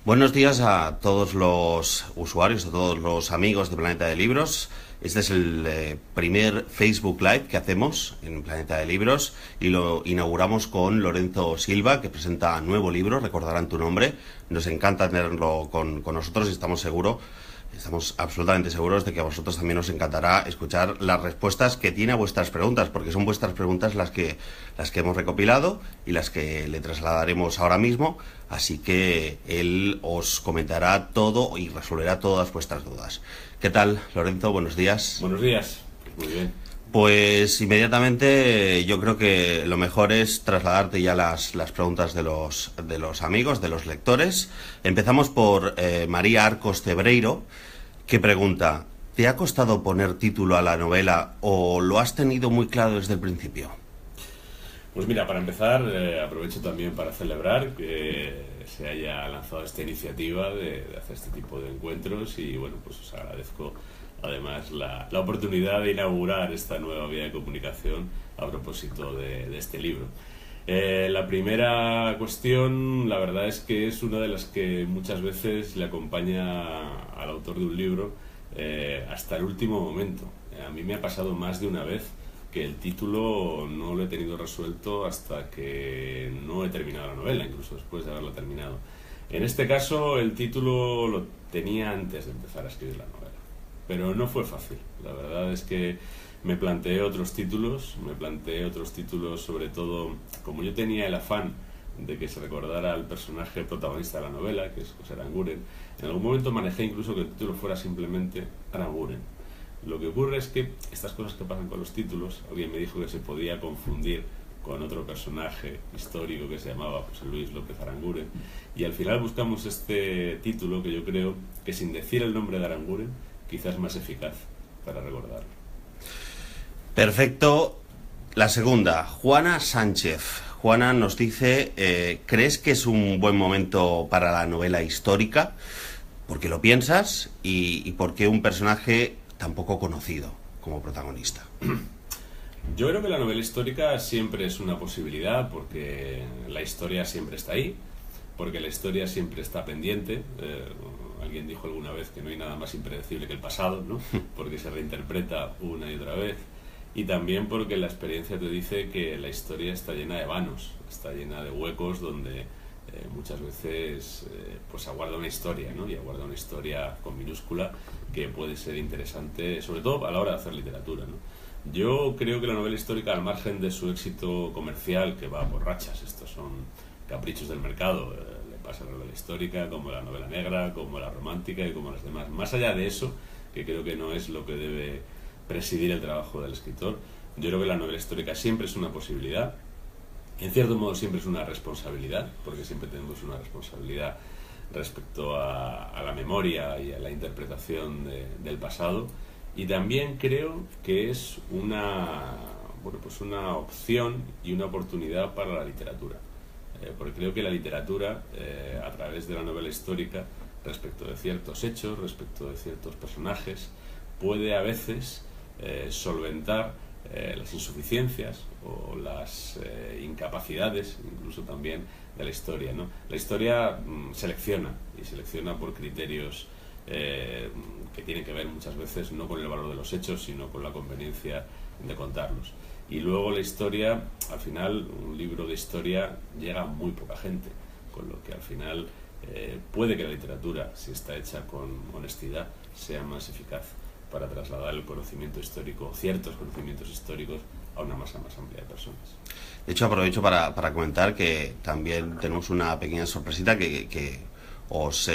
Buenos días a todos los usuarios, a todos los amigos de Planeta de Libros. Este es el primer Facebook Live que hacemos en Planeta de Libros y lo inauguramos con Lorenzo Silva, que presenta nuevo libro, Recordarán tu nombre. Nos encanta tenerlo con nosotros y estamos absolutamente seguros de que a vosotros también os encantará escuchar las respuestas que tiene a vuestras preguntas, porque son vuestras preguntas las que hemos recopilado y las que le trasladaremos ahora mismo. Así que él os comentará todo y resolverá todas vuestras dudas. ¿Qué tal, Lorenzo? Buenos días. Buenos días. Muy bien. Pues inmediatamente yo creo que lo mejor es trasladarte ya las preguntas de los amigos, de los lectores. Empezamos por María Arcos Cebreiro, que pregunta: ¿te ha costado poner título a la novela o lo has tenido muy claro desde el principio? Pues mira, para empezar, aprovecho también para celebrar que se haya lanzado esta iniciativa de hacer este tipo de encuentros y bueno, pues os agradezco además la oportunidad de inaugurar esta nueva vía de comunicación a propósito de este libro. La primera cuestión, la verdad es que es una de las que muchas veces le acompaña al autor de un libro hasta el último momento. A mí me ha pasado más de una vez que el título no lo he tenido resuelto hasta que no he terminado la novela, incluso después de haberla terminado. En este caso, el título lo tenía antes de empezar a escribir la novela, pero no fue fácil. La verdad es que me planteé otros títulos sobre todo, como yo tenía el afán de que se recordara al personaje protagonista de la novela, que es José Aranguren. En algún momento manejé incluso que el título fuera simplemente Aranguren. Lo que ocurre es que estas cosas que pasan con los títulos, alguien me dijo que se podía confundir con otro personaje histórico que se llamaba José Luis López Aranguren, y al final buscamos este título que yo creo que, sin decir el nombre de Aranguren, quizás es más eficaz para recordarlo. Perfecto. La segunda, Juana Sánchez. Juana nos dice: ¿crees que es un buen momento para la novela histórica? ¿Por qué lo piensas? ¿Y por qué un personaje tan poco conocido como protagonista? Yo creo que la novela histórica siempre es una posibilidad, porque la historia siempre está ahí, porque la historia siempre está pendiente. Alguien dijo alguna vez que no hay nada más impredecible que el pasado, ¿no? Porque se reinterpreta una y otra vez. Y también porque la experiencia te dice que la historia está llena de vanos, está llena de huecos donde muchas veces pues aguarda una historia, ¿no? Y aguarda una historia con minúscula que puede ser interesante, sobre todo a la hora de hacer literatura, ¿no? Yo creo que la novela histórica, al margen de su éxito comercial, que va por rachas, estos son caprichos del mercado, le pasa a la novela histórica como la novela negra, como la romántica y como las demás. Más allá de eso, que creo que no es lo que debe presidir el trabajo del escritor, yo creo que la novela histórica siempre es una posibilidad. En cierto modo siempre es una responsabilidad, porque siempre tenemos una responsabilidad respecto a la memoria y a la interpretación del pasado. Y también creo que es una opción y una oportunidad para la literatura. Porque creo que la literatura, a través de la novela histórica, respecto de ciertos hechos, respecto de ciertos personajes, puede a veces solventar las insuficiencias o las incapacidades, incluso también, de la historia, ¿no? La historia selecciona por criterios que tienen que ver muchas veces no con el valor de los hechos, sino con la conveniencia de contarlos. Y luego la historia, al final, un libro de historia llega a muy poca gente, con lo que al final puede que la literatura, si está hecha con honestidad, sea más eficaz para trasladar el conocimiento histórico, ciertos conocimientos históricos, a una masa más amplia de personas. De hecho, aprovecho para comentar que también tenemos una pequeña sorpresita que os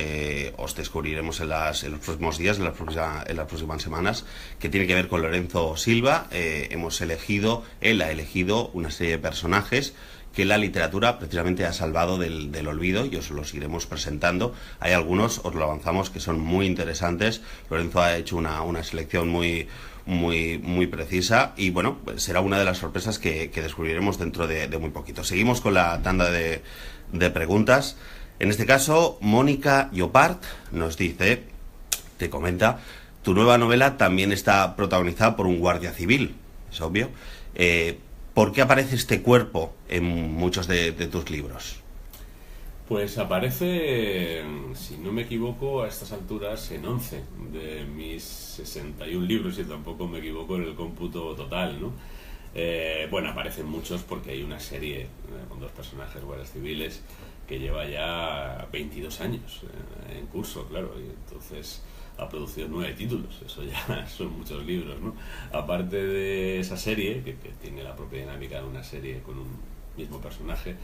descubriremos en los próximos días, en las próximas semanas, que tiene que ver con Lorenzo Silva. Él ha elegido una serie de personajes que la literatura precisamente ha salvado del olvido, y os los iremos presentando. Hay algunos, os lo avanzamos, que son muy interesantes. Lorenzo ha hecho una selección muy precisa y bueno, pues será una de las sorpresas que descubriremos dentro de muy poquito. Seguimos con la tanda de preguntas. En este caso, Mónica Llopart nos dice, te comenta: tu nueva novela también está protagonizada por un guardia civil, es obvio. ¿Por qué aparece este cuerpo en muchos de tus libros? Pues aparece, si no me equivoco, a estas alturas en 11 de mis 61 libros, y tampoco me equivoco en el cómputo total, ¿no? Bueno, aparecen muchos porque hay una serie con 2 personajes guardias civiles que lleva ya 22 años en curso, claro, y entonces ha producido 9 títulos, eso ya son muchos libros, ¿no? Aparte de esa serie, que tiene la propia dinámica de una serie con un mismo personaje,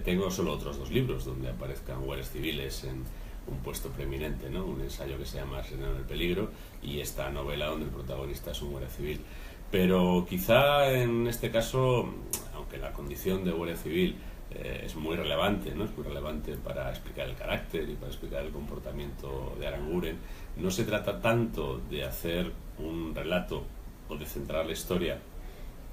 tengo solo otros 2 libros donde aparezcan guardias civiles en un puesto preeminente, ¿no? Un ensayo que se llama Sereno en el peligro y esta novela donde el protagonista es un guardia civil. Pero quizá en este caso, aunque la condición de guardia civil es muy relevante, ¿no? Es muy relevante para explicar el carácter y para explicar el comportamiento de Aranguren, no se trata tanto de hacer un relato o de centrar la historia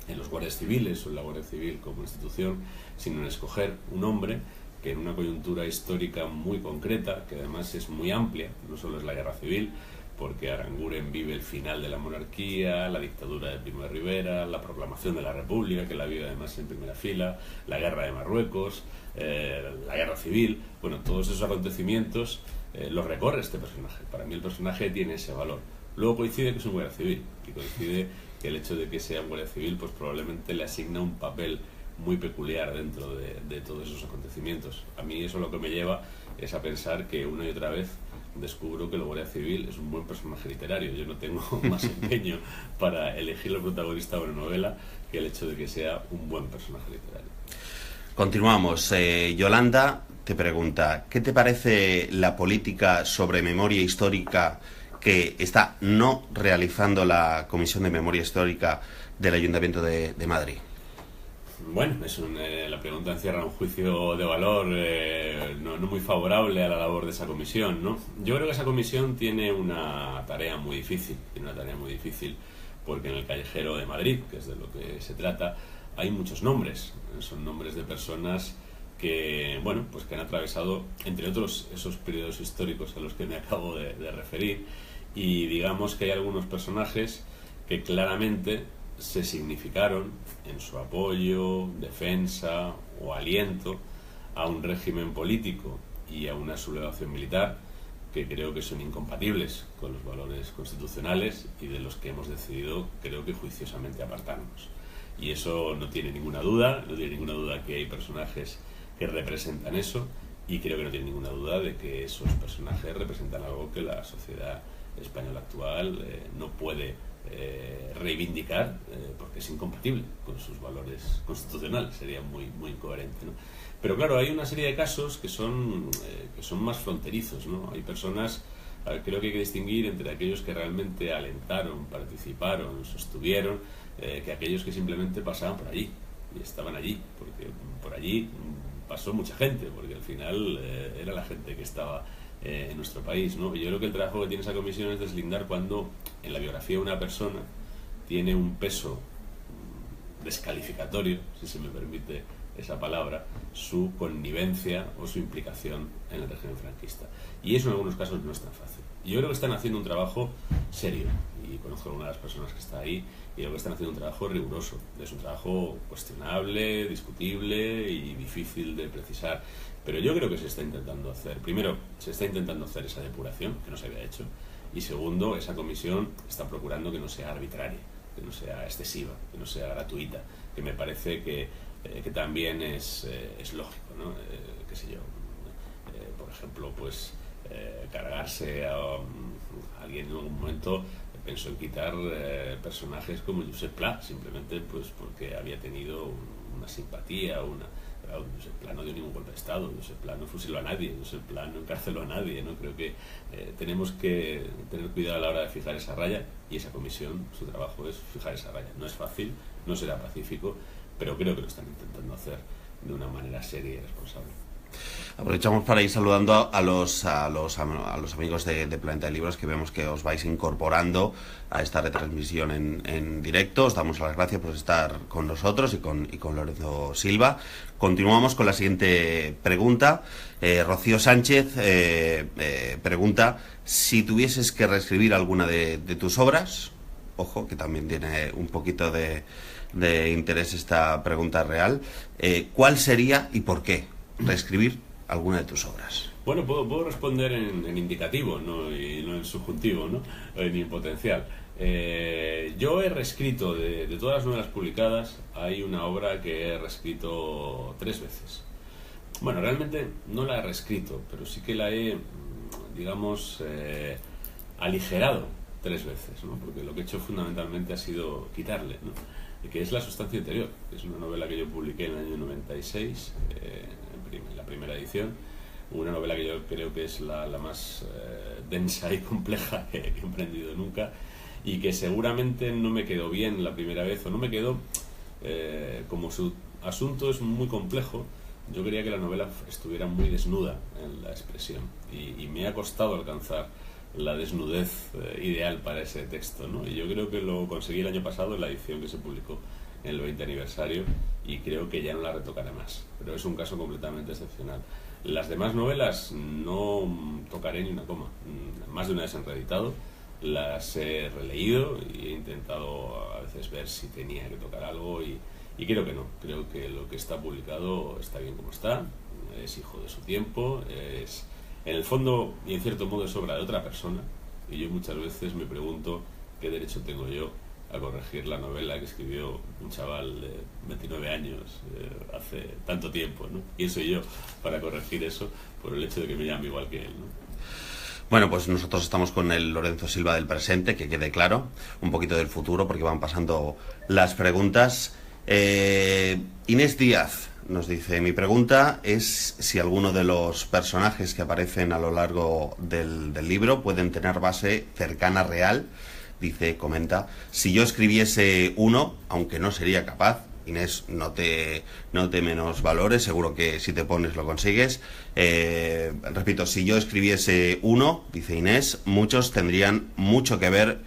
en los guardias civiles o en la Guardia Civil como institución, sino en escoger un hombre que en una coyuntura histórica muy concreta, que además es muy amplia, no solo es la guerra civil, porque Aranguren vive el final de la monarquía, la dictadura de Primo de Rivera, la proclamación de la República, que la vive además en primera fila, la guerra de Marruecos, la guerra civil, bueno, todos esos acontecimientos los recorre este personaje. Para mí el personaje tiene ese valor. Luego coincide que es un guardia civil, y coincide que el hecho de que sea un guardia civil pues probablemente le asigna un papel muy peculiar dentro de todos esos acontecimientos. A mí eso lo que me lleva es a pensar que una y otra vez descubro que el guardia civil es un buen personaje literario. Yo no tengo más empeño para elegir el protagonista de una novela que el hecho de que sea un buen personaje literario. Continuamos. Yolanda te pregunta, ¿qué te parece la política sobre memoria histórica que está no realizando la Comisión de Memoria Histórica del Ayuntamiento de Madrid? Bueno, la pregunta encierra un juicio de valor no muy favorable a la labor de esa comisión, ¿no? Yo creo que esa comisión tiene una tarea muy difícil, porque en el callejero de Madrid, que es de lo que se trata, hay muchos nombres, son nombres de personas que, bueno, pues que han atravesado, entre otros, esos periodos históricos a los que me acabo de referir, y digamos que hay algunos personajes que claramente se significaron en su apoyo, defensa o aliento a un régimen político y a una sublevación militar que creo que son incompatibles con los valores constitucionales y de los que hemos decidido, creo que juiciosamente, apartarnos. Y eso no tiene ninguna duda que hay personajes que representan eso, y creo que no tiene ninguna duda de que esos personajes representan algo que la sociedad española actual no puede reivindicar porque es incompatible con sus valores constitucionales, sería muy incoherente, ¿no? Pero claro, hay una serie de casos que son más fronterizos, ¿no? Hay personas, creo que hay que distinguir entre aquellos que realmente alentaron, participaron, sostuvieron, que aquellos que simplemente pasaban por allí y estaban allí, porque por allí pasó mucha gente, porque al final era la gente que estaba en nuestro país, ¿no? Y yo creo que el trabajo que tiene esa comisión es deslindar cuando en la biografía de una persona tiene un peso descalificatorio, si se me permite esa palabra, su connivencia o su implicación en el régimen franquista. Y eso en algunos casos no es tan fácil. Y yo creo que están haciendo un trabajo serio, y conozco a algunas de las personas que está ahí, y creo que están haciendo un trabajo riguroso. Es un trabajo cuestionable, discutible y difícil de precisar. Pero yo creo que se está intentando hacer. Primero, se está intentando hacer esa depuración, que no se había hecho. Y segundo, esa comisión está procurando que no sea arbitraria, que no sea excesiva, que no sea gratuita, que me parece que también es lógico, ¿no? Qué sé yo, por ejemplo, pues cargarse a alguien en algún momento pensó en quitar personajes como Josep Pla, simplemente pues porque había tenido una simpatía, Josep Pla no dio ningún golpe de Estado, Josep Pla no fusiló a nadie, Josep Pla no encarceló a nadie, ¿no? Creo que tenemos que tener cuidado a la hora de fijar esa raya, y esa comisión, su trabajo es fijar esa raya. No es fácil, no será pacífico, pero creo que lo están intentando hacer de una manera seria y responsable. Aprovechamos para ir saludando a los amigos de Planeta de Libros, que vemos que os vais incorporando a esta retransmisión en directo. Os damos las gracias por estar con nosotros y con Lorenzo Silva. Continuamos con la siguiente pregunta. Rocío Sánchez pregunta si tuvieses que reescribir alguna de tus obras. Ojo, que también tiene un poquito de interés esta pregunta real. ¿Cuál sería y por qué reescribir alguna de tus obras. Bueno, puedo responder en indicativo, ¿no? Y no en subjuntivo, ¿no? Ni en potencial. Yo he reescrito, de todas las novelas publicadas, hay una obra que he reescrito 3 veces. Bueno, realmente no la he reescrito, pero sí que la he, digamos, aligerado 3 veces, ¿no? Porque lo que he hecho fundamentalmente ha sido quitarle, ¿no? Que es La sustancia interior, que es una novela que yo publiqué en el año 96, en la primera edición. Una novela que yo creo que es la más densa y compleja que he emprendido nunca, y que seguramente no me quedó bien la primera vez, o no me quedó, como su asunto es muy complejo. Yo quería que la novela estuviera muy desnuda en la expresión, y me ha costado alcanzar la desnudez ideal para ese texto, ¿no? Y yo creo que lo conseguí el año pasado en la edición que se publicó en el 20 aniversario, y creo que ya no la retocaré más, pero es un caso completamente excepcional. Las demás novelas no tocaré ni una coma. Más de una vez han reeditado, las he releído y he intentado a veces ver si tenía que tocar algo, y creo que no. Creo que lo que está publicado está bien como está, es hijo de su tiempo, es, en el fondo y en cierto modo, es obra de otra persona, y yo muchas veces me pregunto qué derecho tengo yo a corregir la novela que escribió un chaval de 29 años hace tanto tiempo, ¿no? ¿Quién soy yo para corregir eso por el hecho de que me llame igual que él, ¿no? Bueno, pues nosotros estamos con el Lorenzo Silva del presente, que quede claro, un poquito del futuro, porque van pasando las preguntas. Inés Díaz nos dice: mi pregunta es si alguno de los personajes que aparecen a lo largo del libro pueden tener base cercana real. Dice, comenta, si yo escribiese uno, aunque no sería capaz, Inés, no te menosvalores, seguro que si te pones lo consigues. Repito, si yo escribiese uno, dice Inés, muchos tendrían mucho que ver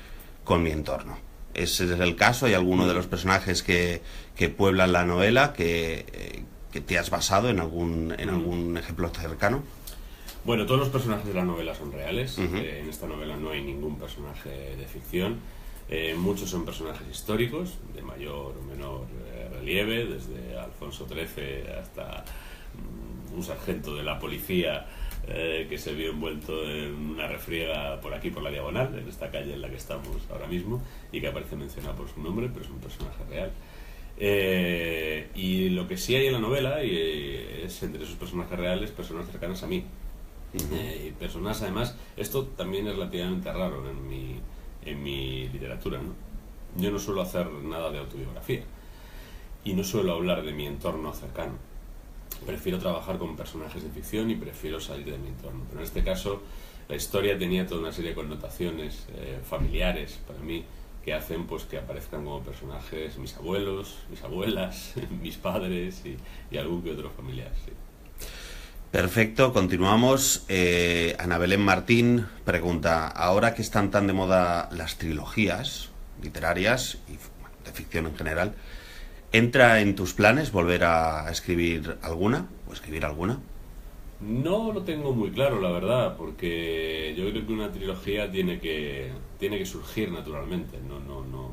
con mi entorno. Ese es el caso. ¿Hay alguno de los personajes que pueblan la novela que te has basado en algún ejemplo cercano? Bueno, todos los personajes de la novela son reales. En esta novela no hay ningún personaje de ficción. Muchos son personajes históricos, de mayor o menor relieve, desde Alfonso XIII hasta un sargento de la policía que se vio envuelto en una refriega por aquí, por la Diagonal, en esta calle en la que estamos ahora mismo, y que aparece mencionado por su nombre, pero es un personaje real. Y lo que sí hay en la novela es, entre esos personajes reales, personas cercanas a mí. Y personas, además, esto también es relativamente raro en mi literatura, ¿no? Yo no suelo hacer nada de autobiografía y no suelo hablar de mi entorno cercano. Prefiero trabajar con personajes de ficción y prefiero salir de mi entorno, pero en este caso la historia tenía toda una serie de connotaciones familiares para mí, que hacen pues que aparezcan como personajes mis abuelos, mis abuelas, mis padres y algún que otro familiar, sí. Perfecto, continuamos. Ana Belén Martín pregunta: ahora que están tan de moda las trilogías literarias y de ficción en general, ¿entra en tus planes volver a escribir alguna o escribir alguna? No lo tengo muy claro, la verdad, porque yo creo que una trilogía tiene que surgir naturalmente. No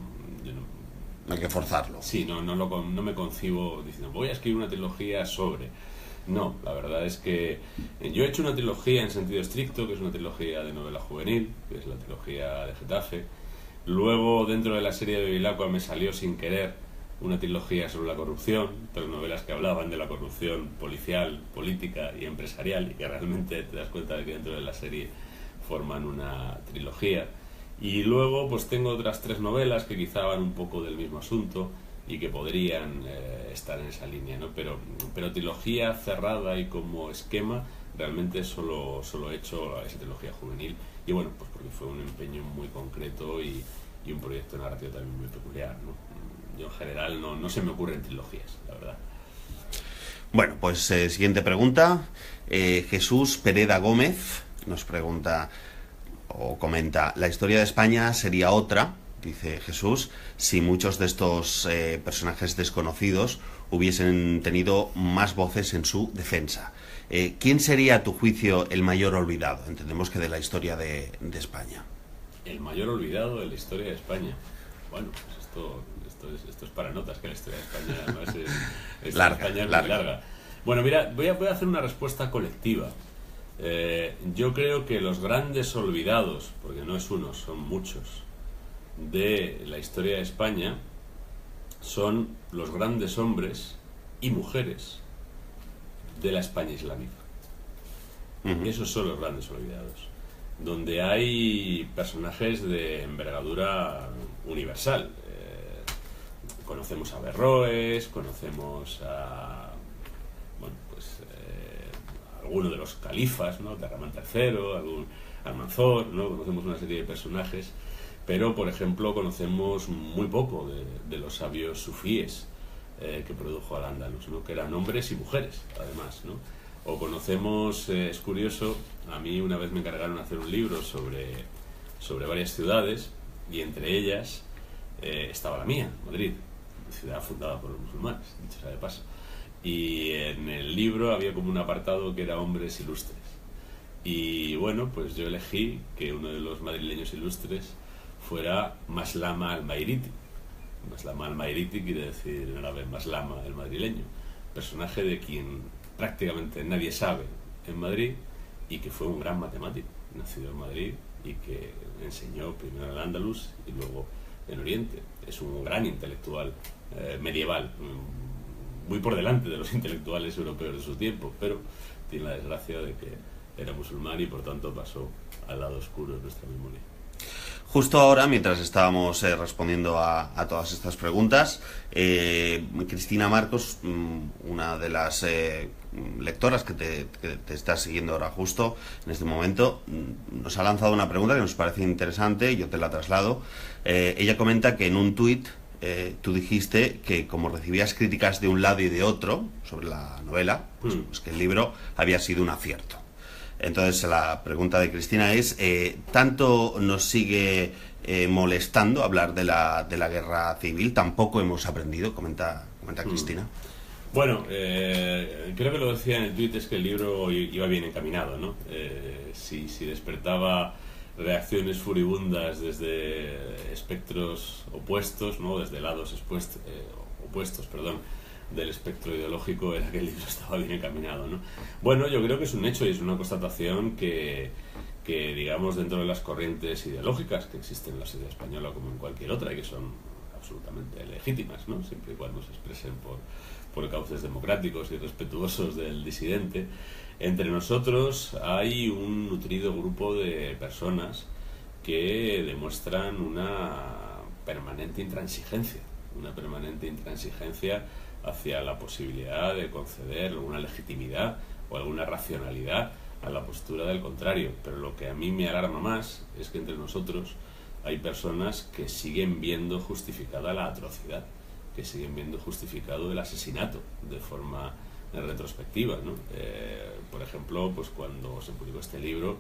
hay que forzarlo. Sí, no me concibo diciendo voy a escribir una trilogía sobre. No, la verdad es que yo he hecho una trilogía en sentido estricto, que es una trilogía de novela juvenil, que es la trilogía de Getafe. Luego, dentro de la serie de Bevilacqua, me salió sin querer una trilogía sobre la corrupción, 3 novelas que hablaban de la corrupción policial, política y empresarial, y que realmente te das cuenta de que dentro de la serie forman una trilogía. Y luego pues tengo otras 3 novelas que quizá van un poco del mismo asunto y que podrían estar en esa línea, ¿no? Pero trilogía cerrada y como esquema, realmente solo he hecho esa trilogía juvenil, y bueno, pues porque fue un empeño muy concreto y un proyecto narrativo también muy peculiar, ¿no? Yo en general no se me ocurren trilogías, la verdad. Bueno, pues siguiente pregunta. Jesús Pereda Gómez nos pregunta o comenta: la historia de España sería otra, dice Jesús, si muchos de estos personajes desconocidos hubiesen tenido más voces en su defensa. ¿Quién sería, a tu juicio, el mayor olvidado? Entendemos que de la historia de España. El mayor olvidado de la historia de España. Bueno, pues esto es para notas, que la historia de España además es larga, España es larga. muy larga. Bueno, mira, voy a hacer una respuesta colectiva. Yo creo que los grandes olvidados, porque no es uno, son muchos, de la historia de España son los grandes hombres y mujeres de la España islámica. Esos son los grandes olvidados, donde hay personajes de envergadura universal. Conocemos a Averroes, conocemos a alguno de los califas, ¿no? Abderramán III, Almanzor, ¿no? Conocemos una serie de personajes, pero por ejemplo conocemos muy poco de los sabios sufíes que produjo Al-Ándalus, ¿no? Que eran hombres y mujeres, además, ¿no? O conocemos, es curioso, a mí una vez me encargaron hacer un libro sobre varias ciudades, y entre ellas estaba la mía, Madrid, ciudad fundada por los musulmanes, dicho sea de paso. Y en el libro había como un apartado que era hombres ilustres. Y bueno, pues yo elegí que uno de los madrileños ilustres fuera Maslama al-Mairiti. Maslama al-Mairiti quiere decir en árabe Maslama el madrileño, personaje de quien prácticamente nadie sabe en Madrid, y que fue un gran matemático, nacido en Madrid y que enseñó primero en Al-Ándalus y luego en Oriente. Es un gran intelectual medieval, muy por delante de los intelectuales europeos de su tiempo, pero tiene la desgracia de que era musulmán y por tanto pasó al lado oscuro de nuestra memoria. Justo ahora, mientras estábamos respondiendo a todas estas preguntas, Cristina Marcos, una de las lectoras que te está siguiendo ahora justo en este momento, nos ha lanzado una pregunta que nos parece interesante y yo te la traslado. Ella comenta que en un tuit tú dijiste que como recibías críticas de un lado y de otro sobre la novela, pues que el libro había sido un acierto. Entonces la pregunta de Cristina es, ¿tanto nos sigue molestando hablar de la guerra civil? ¿Tampoco hemos aprendido? Comenta Cristina. Bueno, creo que lo decía en el tuit, es que el libro iba bien encaminado, ¿no? Si despertaba reacciones furibundas desde espectros opuestos, ¿no? Desde lados opuestos, del espectro ideológico, era que el libro estaba bien encaminado, ¿no? Bueno, yo creo que es un hecho y es una constatación que digamos, dentro de las corrientes ideológicas que existen en la sociedad española como en cualquier otra, y que son absolutamente legítimas, ¿no? Siempre y cuando se expresen por cauces democráticos y respetuosos del disidente, entre nosotros hay un nutrido grupo de personas que demuestran una permanente intransigencia hacia la posibilidad de conceder alguna legitimidad o alguna racionalidad a la postura del contrario. Pero lo que a mí me alarma más es que entre nosotros hay personas que siguen viendo justificada la atrocidad, que siguen viendo justificado el asesinato de forma retrospectiva, ¿no? Por ejemplo, pues cuando se publicó este libro,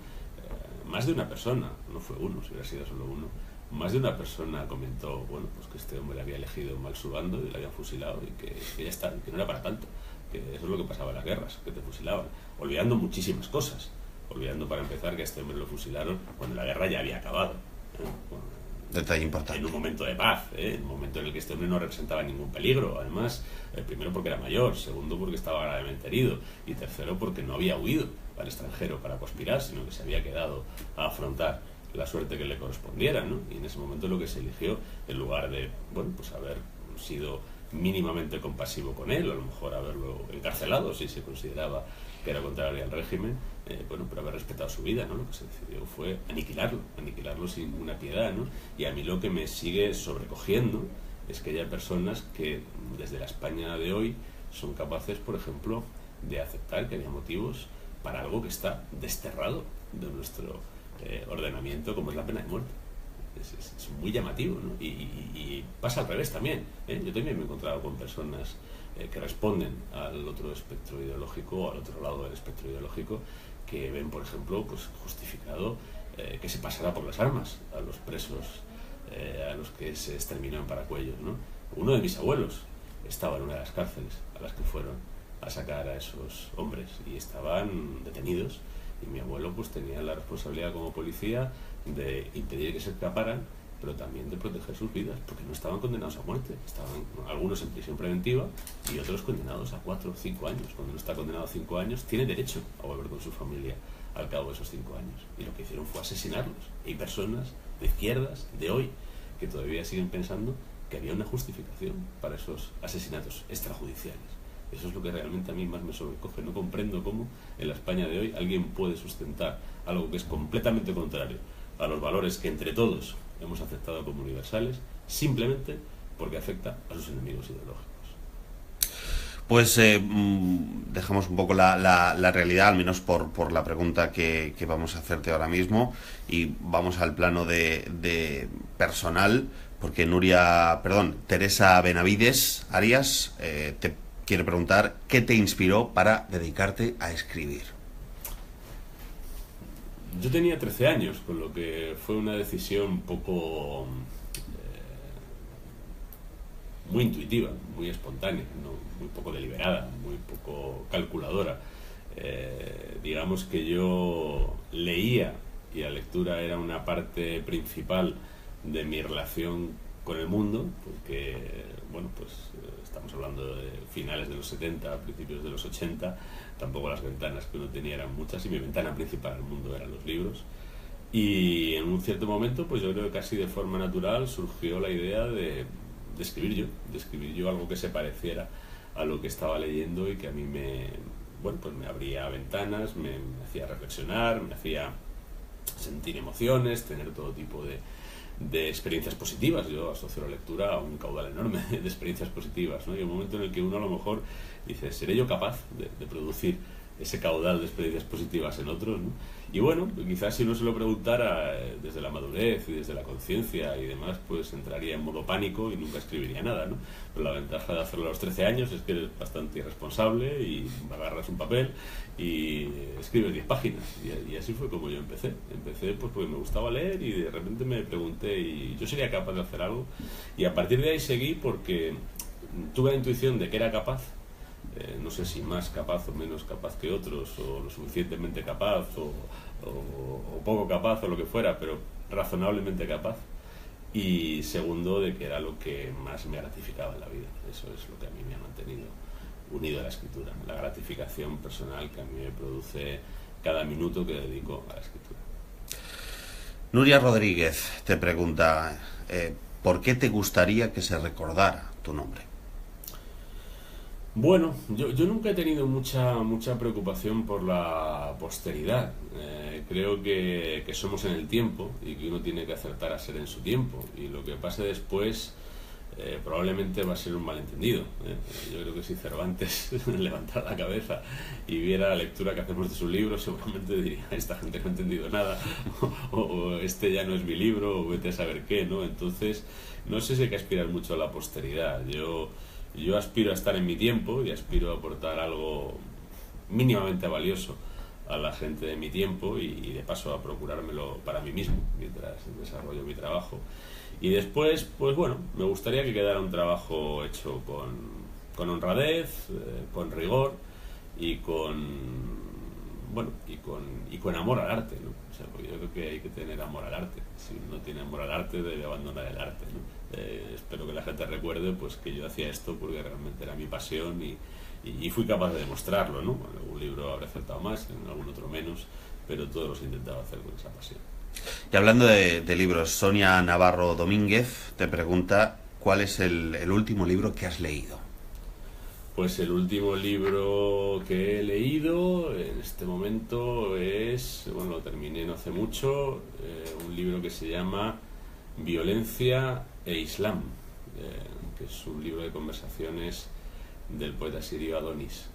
más de una persona, no fue uno, si hubiera sido solo uno, más de una persona comentó, bueno, pues que este hombre había elegido mal su bando y le habían fusilado y que ya está, que no era para tanto, que eso es lo que pasaba en las guerras, que te fusilaban, olvidando muchísimas cosas, olvidando para empezar que a este hombre lo fusilaron cuando la guerra ya había acabado, detalle importante. En un momento de paz, en un momento en el que este hombre no representaba ningún peligro, además, primero porque era mayor, segundo porque estaba gravemente herido y tercero porque no había huido al extranjero para conspirar, sino que se había quedado a afrontar la suerte que le correspondiera, ¿no? Y en ese momento lo que se eligió, en lugar de, bueno, pues haber sido mínimamente compasivo con él, o a lo mejor haberlo encarcelado si se consideraba que era contrario al régimen, bueno, pero haber respetado su vida, ¿no? Lo que se decidió fue aniquilarlo sin una piedad, ¿no? Y a mí lo que me sigue sobrecogiendo es que haya personas que desde la España de hoy son capaces, por ejemplo, de aceptar que haya motivos para algo que está desterrado de nuestro ordenamiento, como es la pena de muerte. Es muy llamativo, ¿no? Y pasa al revés también, ¿eh? Yo también me he encontrado con personas que responden al otro espectro ideológico, o al otro lado del espectro ideológico, que ven, por ejemplo, pues justificado que se pasará por las armas a los presos a los que se exterminó en Paracuellos, ¿no? Uno de mis abuelos estaba en una de las cárceles a las que fueron a sacar a esos hombres y estaban detenidos, y mi abuelo pues tenía la responsabilidad como policía de impedir que se escaparan pero también de proteger sus vidas, porque no estaban condenados a muerte, estaban algunos en prisión preventiva y otros condenados a 4 o 5 años. Cuando uno está condenado a 5 años, tiene derecho a volver con su familia al cabo de esos 5 años. Y lo que hicieron fue asesinarlos. Hay personas de izquierdas, de hoy, que todavía siguen pensando que había una justificación para esos asesinatos extrajudiciales. Eso es lo que realmente a mí más me sobrecoge. No comprendo cómo en la España de hoy alguien puede sustentar algo que es completamente contrario a los valores que entre todos hemos aceptado como universales, simplemente porque afecta a sus enemigos ideológicos. Pues dejamos un poco la realidad, al menos por la pregunta que vamos a hacerte ahora mismo, y vamos al plano de personal, porque Teresa Benavides Arias te quiere preguntar qué te inspiró para dedicarte a escribir. Yo tenía 13 años, con lo que fue una decisión un poco muy intuitiva, muy espontánea, ¿no? Muy poco deliberada, muy poco calculadora. Digamos que yo leía, y la lectura era una parte principal de mi relación con el mundo, porque bueno, pues estamos hablando de finales de los 70, principios de los 80, tampoco las ventanas que uno tenía eran muchas, y mi ventana principal al mundo eran los libros. Y en un cierto momento, pues yo creo que casi de forma natural surgió la idea de escribir yo algo que se pareciera a lo que estaba leyendo y que a mí me abría ventanas, me hacía reflexionar, me hacía sentir emociones, tener todo tipo de experiencias positivas. Yo asocio la lectura a un caudal enorme de experiencias positivas, ¿no? Y un momento en el que uno a lo mejor dice, ¿seré yo capaz de producir ese caudal de experiencias positivas en otros, ¿no? Y bueno, quizás si uno se lo preguntara desde la madurez y desde la conciencia y demás, pues entraría en modo pánico y nunca escribiría nada, ¿no? Pero la ventaja de hacerlo a los 13 años es que eres bastante irresponsable y agarras un papel y escribes 10 páginas. Y así fue como yo empecé. Empecé pues porque me gustaba leer y de repente me pregunté, ¿y yo sería capaz de hacer algo? Y a partir de ahí seguí porque tuve la intuición de que era capaz. No sé si más capaz o menos capaz que otros, o lo suficientemente capaz o poco capaz o lo que fuera, pero razonablemente capaz. Y segundo, de que era lo que más me gratificaba en la vida. Eso es lo que a mí me ha mantenido unido a la escritura, la gratificación personal que a mí me produce cada minuto que dedico a la escritura. Nuria Rodríguez te pregunta, ¿por qué te gustaría que se recordara tu nombre? Bueno, yo nunca he tenido mucha preocupación por la posteridad. Creo que somos en el tiempo y que uno tiene que acertar a ser en su tiempo. Y lo que pase después probablemente va a ser un malentendido. Yo creo que si Cervantes levantara la cabeza y viera la lectura que hacemos de su libro, seguramente diría, esta gente no ha entendido nada, o este ya no es mi libro, o vete a saber qué, ¿no? Entonces, no sé si hay que aspirar mucho a la posteridad. Yo aspiro a estar en mi tiempo y aspiro a aportar algo mínimamente valioso a la gente de mi tiempo y de paso a procurármelo para mí mismo mientras desarrollo mi trabajo. Y después, pues bueno, me gustaría que quedara un trabajo hecho con honradez, con rigor y con amor al arte, ¿no? O sea, porque yo creo que hay que tener amor al arte. Si uno no tiene amor al arte, debe abandonar el arte, ¿no? Espero que la gente recuerde pues que yo hacía esto porque realmente era mi pasión y fui capaz de demostrarlo, ¿no? En algún libro habré acertado más, en algún otro menos, pero todos los he intentado hacer con esa pasión. Y hablando de libros, Sonia Navarro Domínguez te pregunta, ¿cuál es el último libro que has leído? Pues el último libro que he leído en este momento es, bueno, lo terminé no hace mucho, un libro que se llama Violencia e Islam, que es un libro de conversaciones del poeta sirio Adonis.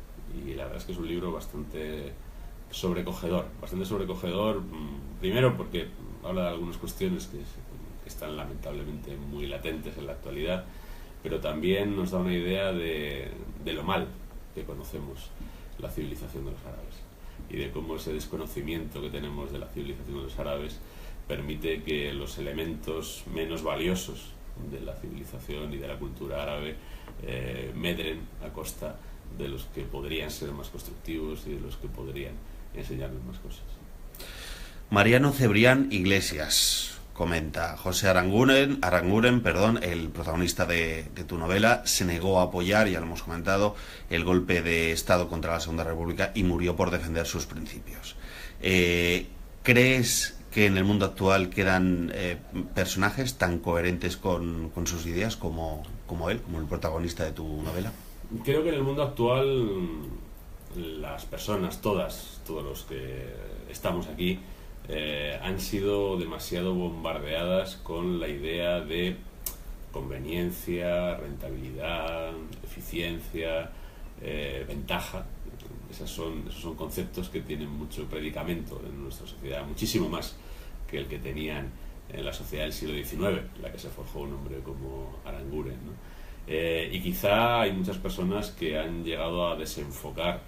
Y la verdad es que es un libro bastante sobrecogedor, primero porque habla de algunas cuestiones que están lamentablemente muy latentes en la actualidad, pero también nos da una idea de lo mal que conocemos la civilización de los árabes y de cómo ese desconocimiento que tenemos de la civilización de los árabes permite que los elementos menos valiosos de la civilización y de la cultura árabe medren a costa de los que podrían ser más constructivos y de los que podrían enseñarnos más cosas. Mariano Cebrián Iglesias comenta: José Aranguren, el protagonista de tu novela, se negó a apoyar, ya lo hemos comentado, el golpe de Estado contra la Segunda República y murió por defender sus principios. ¿Crees que en el mundo actual quedan personajes tan coherentes con sus ideas como él, como el protagonista de tu novela? Creo que en el mundo actual las personas, todos los que estamos aquí, han sido demasiado bombardeadas con la idea de conveniencia, rentabilidad, eficiencia, ventaja. Esos son conceptos que tienen mucho predicamento en nuestra sociedad, muchísimo más que el que tenían en la sociedad del siglo XIX, en la que se forjó un hombre como Aranguren, ¿no? Y quizá hay muchas personas que han llegado a desenfocar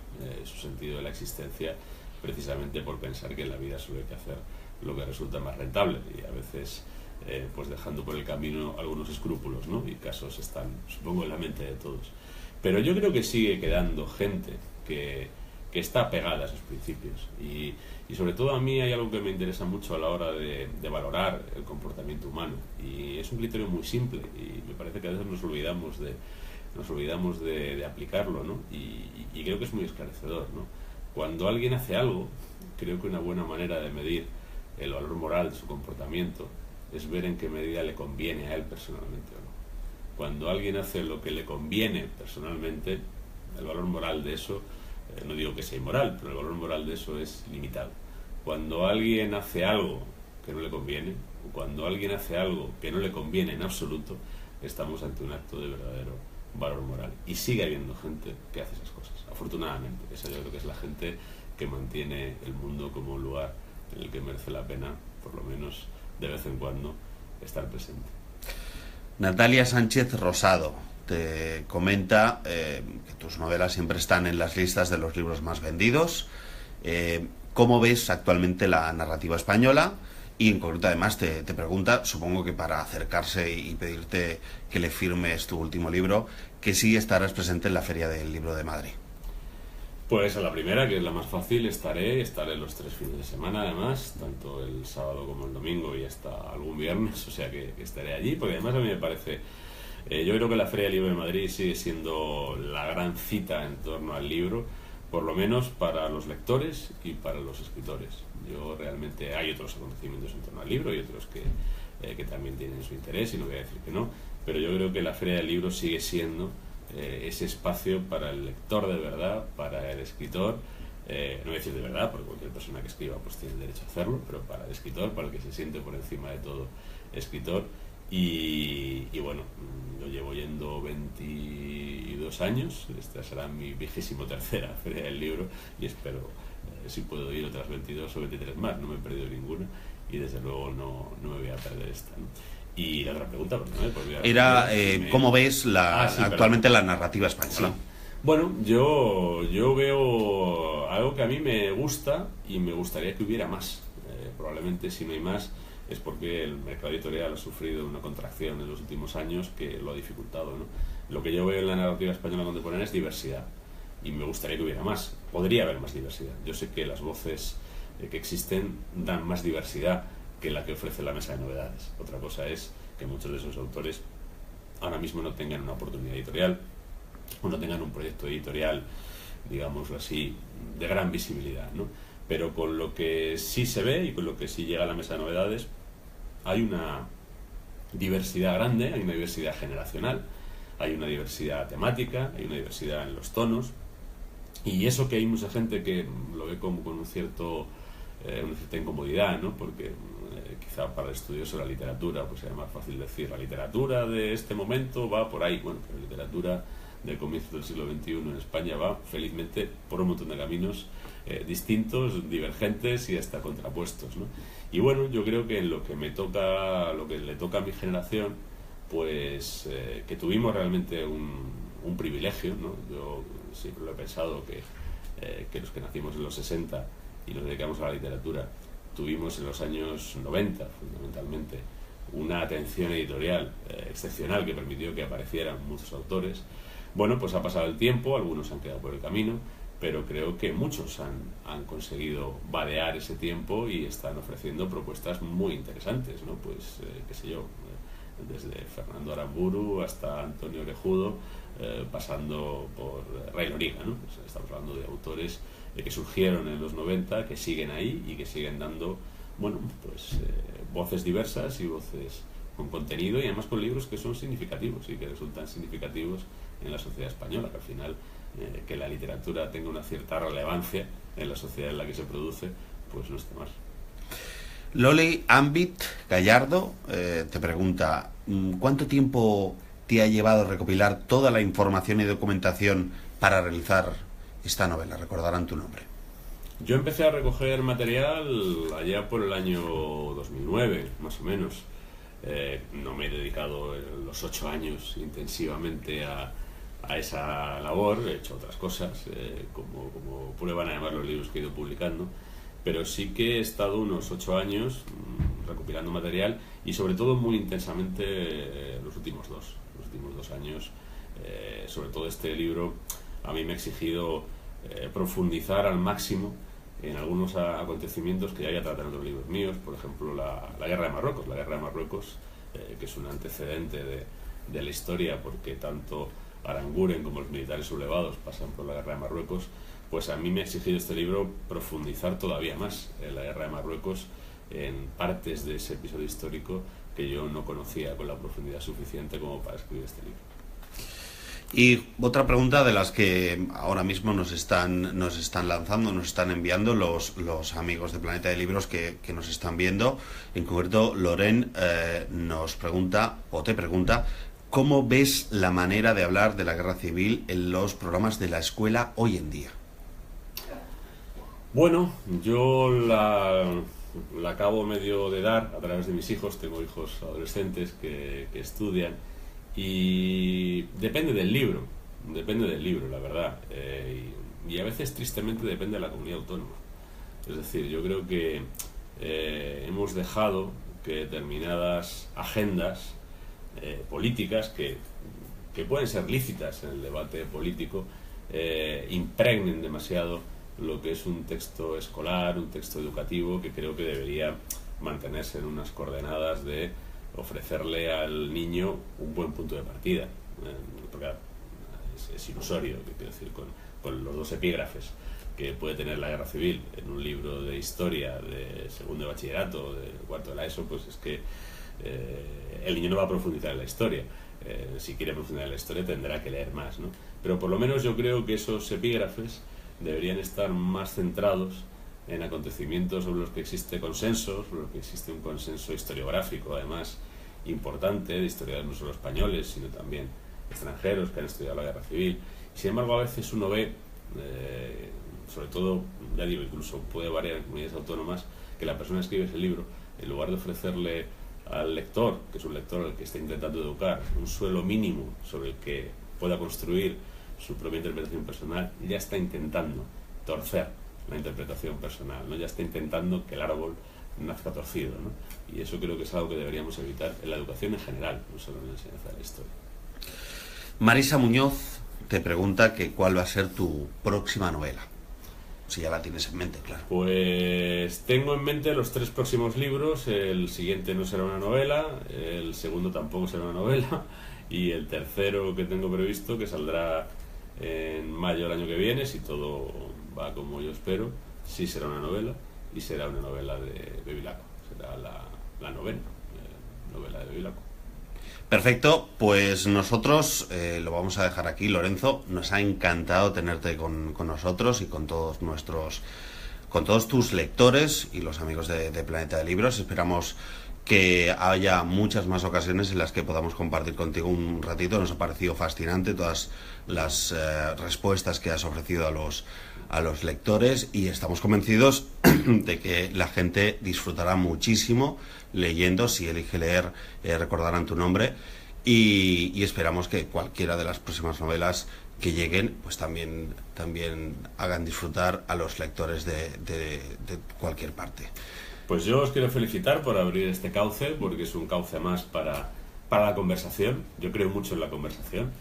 su sentido de la existencia precisamente por pensar que en la vida solo hay que hacer lo que resulta más rentable, y a veces pues dejando por el camino algunos escrúpulos, ¿no? Y casos están, supongo, en la mente de todos. Pero yo creo que sigue quedando gente que está pegada a esos principios, y sobre todo a mí hay algo que me interesa mucho a la hora de valorar el comportamiento humano, y es un criterio muy simple, y me parece que a veces nos olvidamos de aplicarlo, ¿no? Y creo que es muy esclarecedor, ¿no? Cuando alguien hace algo, creo que una buena manera de medir el valor moral de su comportamiento es ver en qué medida le conviene a él personalmente o no. Cuando alguien hace lo que le conviene personalmente, el valor moral de eso, no digo que sea inmoral, pero el valor moral de eso es limitado. Cuando alguien hace algo que no le conviene, o cuando alguien hace algo que no le conviene en absoluto, estamos ante un acto de verdadero valor moral. Y sigue habiendo gente que hace esas cosas, afortunadamente. Esa yo creo que es la gente que mantiene el mundo como un lugar en el que merece la pena, por lo menos de vez en cuando, estar presente. Natalia Sánchez Rosado te comenta que tus novelas siempre están en las listas de los libros más vendidos. ¿Cómo ves actualmente la narrativa española? Y en concreto además te pregunta, supongo que para acercarse y pedirte que le firmes tu último libro, que sí estarás presente en la Feria del Libro de Madrid. Pues a la primera, que es la más fácil, estaré los 3 fines de semana, además, tanto el sábado como el domingo y hasta algún viernes, o sea que estaré allí, porque además a mí me parece, yo creo que la Feria del Libro de Madrid sigue siendo la gran cita en torno al libro, por lo menos para los lectores y para los escritores. Yo realmente, hay otros acontecimientos en torno al libro y otros que también tienen su interés, y no voy a decir que no, pero yo creo que la Feria del Libro sigue siendo ese espacio para el lector de verdad, para el escritor, no voy a decir de verdad, porque cualquier persona que escriba pues tiene el derecho a hacerlo, pero para el escritor, para el que se siente por encima de todo escritor. Y bueno, yo llevo yendo 22 años, esta será mi 23ª Feria del Libro, y espero, si puedo ir otras 22 o 23 más, no me he perdido ninguna, y desde luego no me voy a perder esta, ¿no? Y la otra pregunta, era ¿cómo ves actualmente la narrativa española? Sí. Bueno, yo veo algo que a mí me gusta y me gustaría que hubiera más. Probablemente si no hay más es porque el mercado editorial ha sufrido una contracción en los últimos años que lo ha dificultado, ¿no? Lo que yo veo en la narrativa española contemporánea es diversidad, y me gustaría que hubiera más. Podría haber más diversidad. Yo sé que las voces que existen dan más diversidad que la que ofrece la mesa de novedades. Otra cosa es que muchos de esos autores ahora mismo no tengan una oportunidad editorial o no tengan un proyecto editorial, digámoslo así, de gran visibilidad, ¿no? Pero con lo que sí se ve y con lo que sí llega a la mesa de novedades hay una diversidad grande, hay una diversidad generacional, hay una diversidad temática, hay una diversidad en los tonos, y eso que hay mucha gente que lo ve como con una cierta incomodidad, ¿no? Porque quizá para el estudioso de la literatura pues sea más fácil decir la literatura de este momento va por ahí. Bueno, pero la literatura del comienzo del siglo XXI en España va felizmente por un montón de caminos distintos, divergentes y hasta contrapuestos, ¿no? Y bueno, yo creo que en lo que le toca a mi generación, pues que tuvimos realmente un privilegio, ¿no? Yo siempre lo he pensado que los que nacimos en los 60 y nos dedicamos a la literatura tuvimos en los años 90 fundamentalmente una atención editorial excepcional que permitió que aparecieran muchos autores. Bueno, pues ha pasado el tiempo, algunos han quedado por el camino, pero creo que muchos han conseguido vadear ese tiempo y están ofreciendo propuestas muy interesantes, ¿no? Pues, qué sé yo, desde Fernando Aramburu hasta Antonio Orejudo, pasando por Ray Loriga, ¿no? Pues estamos hablando de autores que surgieron en los 90, que siguen ahí y que siguen dando, bueno, pues voces diversas y voces con contenido, y además con libros que son significativos y que resultan significativos en la sociedad española, que al final que la literatura tenga una cierta relevancia en la sociedad en la que se produce, pues no está mal. Loli Ambit Gallardo te pregunta, ¿cuánto tiempo te ha llevado recopilar toda la información y documentación para realizar esta novela, Recordarán tu nombre? Yo empecé a recoger material allá por el año 2009, más o menos. No me he dedicado los 8 años intensivamente a esa labor, he hecho otras cosas, como prueban además los libros que he ido publicando, pero sí que he estado unos 8 años recopilando material, y sobre todo muy intensamente los últimos dos años. Sobre todo este libro a mí me ha exigido profundizar al máximo en algunos acontecimientos que ya había tratado en otros libros míos, por ejemplo la Guerra de Marruecos. La Guerra de Marruecos, que es un antecedente de la historia, porque tanto Aranguren como los militares sublevados pasan por la Guerra de Marruecos, pues a mí me ha exigido este libro profundizar todavía más en la Guerra de Marruecos, en partes de ese episodio histórico que yo no conocía con la profundidad suficiente como para escribir este libro. Y otra pregunta de las que ahora mismo nos están lanzando, nos están enviando los amigos de Planeta de Libros que nos están viendo. En concreto, Loren nos pregunta, o te pregunta, ¿cómo ves la manera de hablar de la guerra civil en los programas de la escuela hoy en día? Bueno, yo la acabo medio de dar a través de mis hijos. Tengo hijos adolescentes que estudian, y depende del libro, la verdad, y a veces tristemente depende de la comunidad autónoma. Es decir, yo creo que hemos dejado que determinadas agendas políticas que pueden ser lícitas en el debate político impregnen demasiado lo que es un texto escolar, un texto educativo, que creo que debería mantenerse en unas coordenadas de ofrecerle al niño un buen punto de partida, porque es ilusorio, quiero decir, con los 2 epígrafes que puede tener la guerra civil en un libro de historia de segundo de bachillerato, de cuarto de la ESO, pues es que el niño no va a profundizar en la historia. Si quiere profundizar en la historia tendrá que leer más, ¿no? Pero por lo menos yo creo que esos epígrafes deberían estar más centrados en acontecimientos sobre los que existe consenso, sobre los que existe un consenso historiográfico, además importante, de historiadores no solo españoles, sino también extranjeros que han estudiado la guerra civil. Sin embargo, a veces uno ve, sobre todo, ya digo, incluso puede variar en comunidades autónomas, que la persona que escribe ese libro, en lugar de ofrecerle al lector, que es un lector al que está intentando educar, un suelo mínimo sobre el que pueda construir su propia interpretación personal, ya está intentando torcer la interpretación personal, ¿no? Ya está intentando que el árbol nazca torcido, ¿no? Y eso creo que es algo que deberíamos evitar en la educación en general, no solo en la enseñanza de la historia. Marisa Muñoz te pregunta que cuál va a ser tu próxima novela, si ya la tienes en mente, claro. Pues tengo en mente los 3 próximos libros. El siguiente no será una novela, el segundo tampoco será una novela, y el tercero que tengo previsto, que saldrá en mayo del año que viene, si todo va como yo espero, sí será una novela, y será una novela de Bevilacqua. Será la novena novela de Bevilacqua. Perfecto, pues nosotros lo vamos a dejar aquí. Lorenzo, nos ha encantado tenerte con nosotros y con todos tus lectores y los amigos de Planeta de Libros. Esperamos que haya muchas más ocasiones en las que podamos compartir contigo un ratito. Nos ha parecido fascinante todas las respuestas que has ofrecido a los lectores, y estamos convencidos de que la gente disfrutará muchísimo leyendo. Si elige leer, Recordarán tu nombre, y esperamos que cualquiera de las próximas novelas que lleguen pues también hagan disfrutar a los lectores de cualquier parte. Pues yo os quiero felicitar por abrir este cauce, porque es un cauce más para la conversación. Yo creo mucho en la conversación.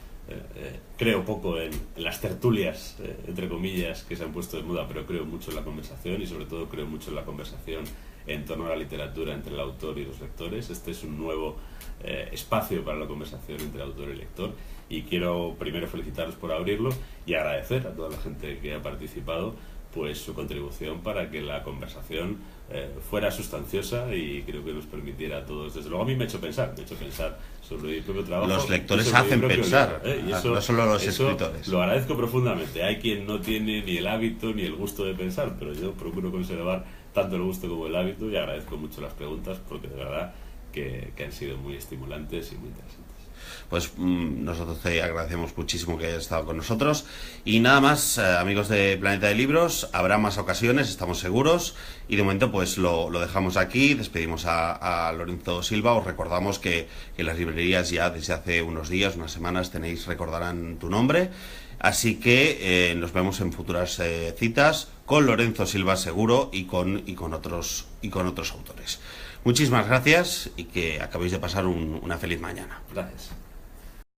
creo poco en las tertulias, entre comillas, que se han puesto de moda, pero creo mucho en la conversación y sobre todo creo mucho en la conversación en torno a la literatura entre el autor y los lectores. Este es un nuevo espacio para la conversación entre autor y lector y quiero primero felicitaros por abrirlo y agradecer a toda la gente que ha participado pues su contribución para que la conversación fuera sustanciosa y creo que nos permitiera a todos. Desde luego a mí me ha hecho pensar sobre mi propio trabajo. Los lectores hacen pensar, libro, y eso, no solo los escritores. Lo agradezco profundamente. Hay quien no tiene ni el hábito ni el gusto de pensar, pero yo procuro conservar tanto el gusto como el hábito y agradezco mucho las preguntas porque de verdad que han sido muy estimulantes y muy interesantes. Pues nosotros te agradecemos muchísimo que hayas estado con nosotros y nada más, amigos de Planeta de Libros, habrá más ocasiones, estamos seguros, y de momento pues lo dejamos aquí. Despedimos a Lorenzo Silva. Os recordamos que en las librerías ya desde hace unos días, unas semanas, recordarán tu nombre, así que nos vemos en futuras citas con Lorenzo Silva seguro y con otros autores. Muchísimas gracias y que acabéis de pasar una feliz mañana. Gracias.